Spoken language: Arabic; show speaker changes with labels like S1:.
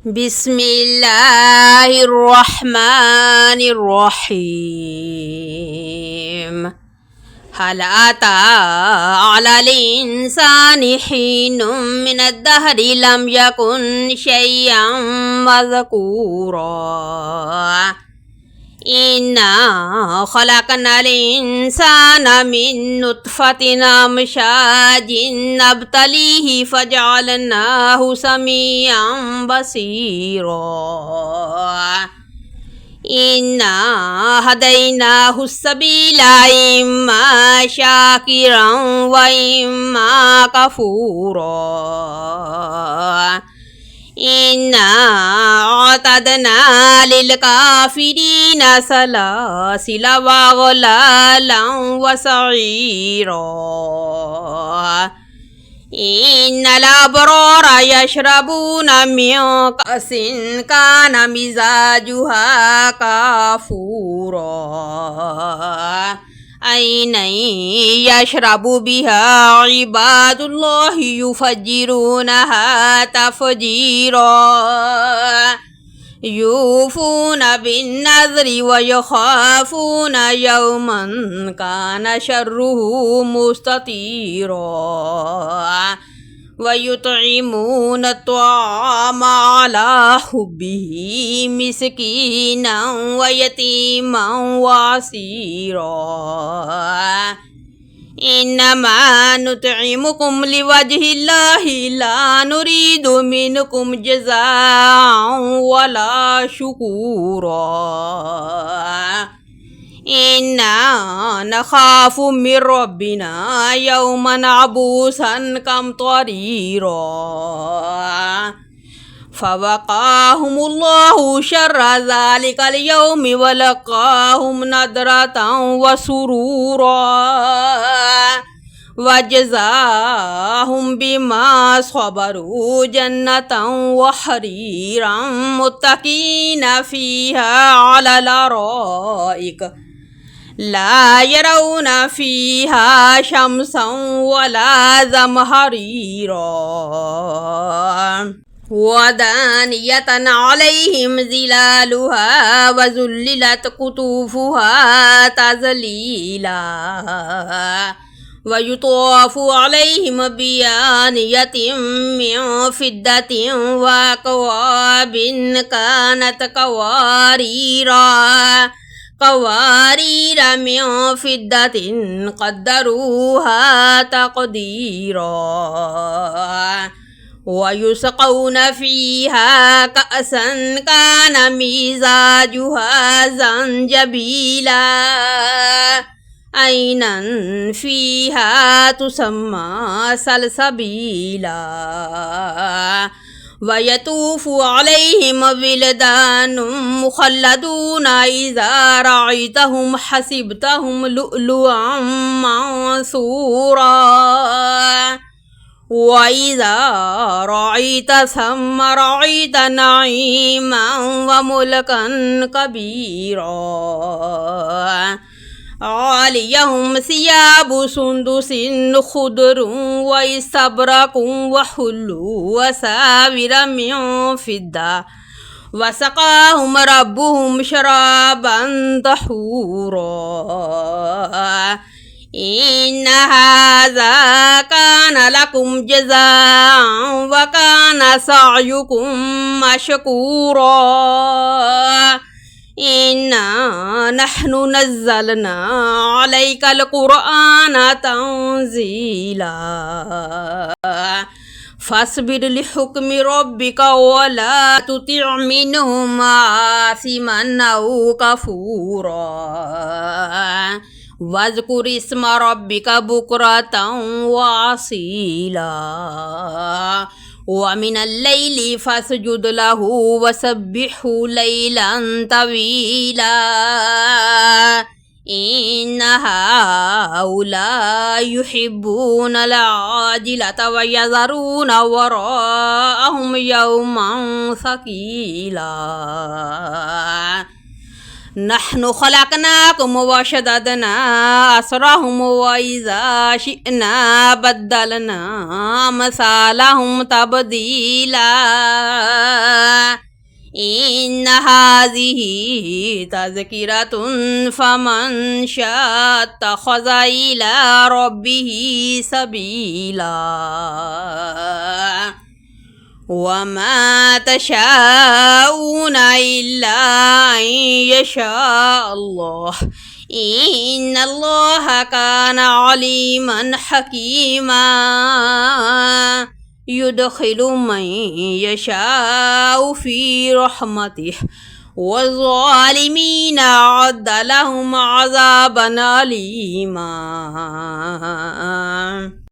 S1: بسم الله الرحمن الرحيم. هل أتى على الإنسان حين من الدهر لم يكن شيئا مذكورا إنا خلقنا الإنسان من نطفة أمشاج نبتليه فجعلناه سميعا بصيرا إنا هديناه السبيل إما شاكرا وإما كفورا إنا أعتدنا للكافرين سلاسل وأغلالا وسعيرا إن الأبرار يشربون من كأس كان مزاجها كافورا عينا يشرب بها عباد الله يفجرونها تفجيرا يوفون بالنذر ويخافون يوما كان شره مستطيرا ويطعمون الطعام على حبه مسكينا ويتيما واسيرا إنما نطعمكم لوجه الله لا نريد منكم جزاء ولا شكورا إنا نخاف من ربنا يوما عبوسا قمطريرا فوقاهم الله شر ذلك اليوم ولقاهم نضرة وسرورا وجزاهم بما صبروا جنة وحريرا متكئين فيها على الأرائك لا يرون فيها شمسا ولا زمهريرا ودانية عليهم ظلالها وذللت قطوفها تذليلا ويطاف عليهم بآنية من فضة وأكواب كانت قوارير من فضة قدروها تقديرا ويسقون فيها كأسا كان مزاجها زنجبيلا عينا فيها تسمى سلسبيلا ويطوف عليهم ولدان مخلدون إذا رأيتهم حسبتهم لؤلؤا منثورا وإذا رأيت ثم رأيت نعيما وملكا كبيرا عاليهم ثياب سندس خضر واستبرق وحلوا وساور من فضة وسقاهم ربهم شرابا طهورا إن هذا كان لكم جزاء وكان سعيكم مشكورا إنا نحن نزلنا عليك القرآن تنزيلا فاصبر لحكم ربك ولا تطع منهم آثما أو كفورا واذكر اسم ربك بكرة وأصيلا ومن الليل فاسجد له وسبحه ليلا طويلا إن هؤلاء يحبون العاجلة ويذرون وراءهم يوما ثقيلا نحن خلقناكم وشددنا أسرهم وإذا شئنا بدلنا أمثالهم تبديلا هذه تذكرة فمن شاء اتخذ إلى ربه سبيلا وما تشاءون إلا أن يشاء الله إن الله كان عليما حكيما يدخل من يشاء في رحمته والظالمين أعد لهم عذابا أليما.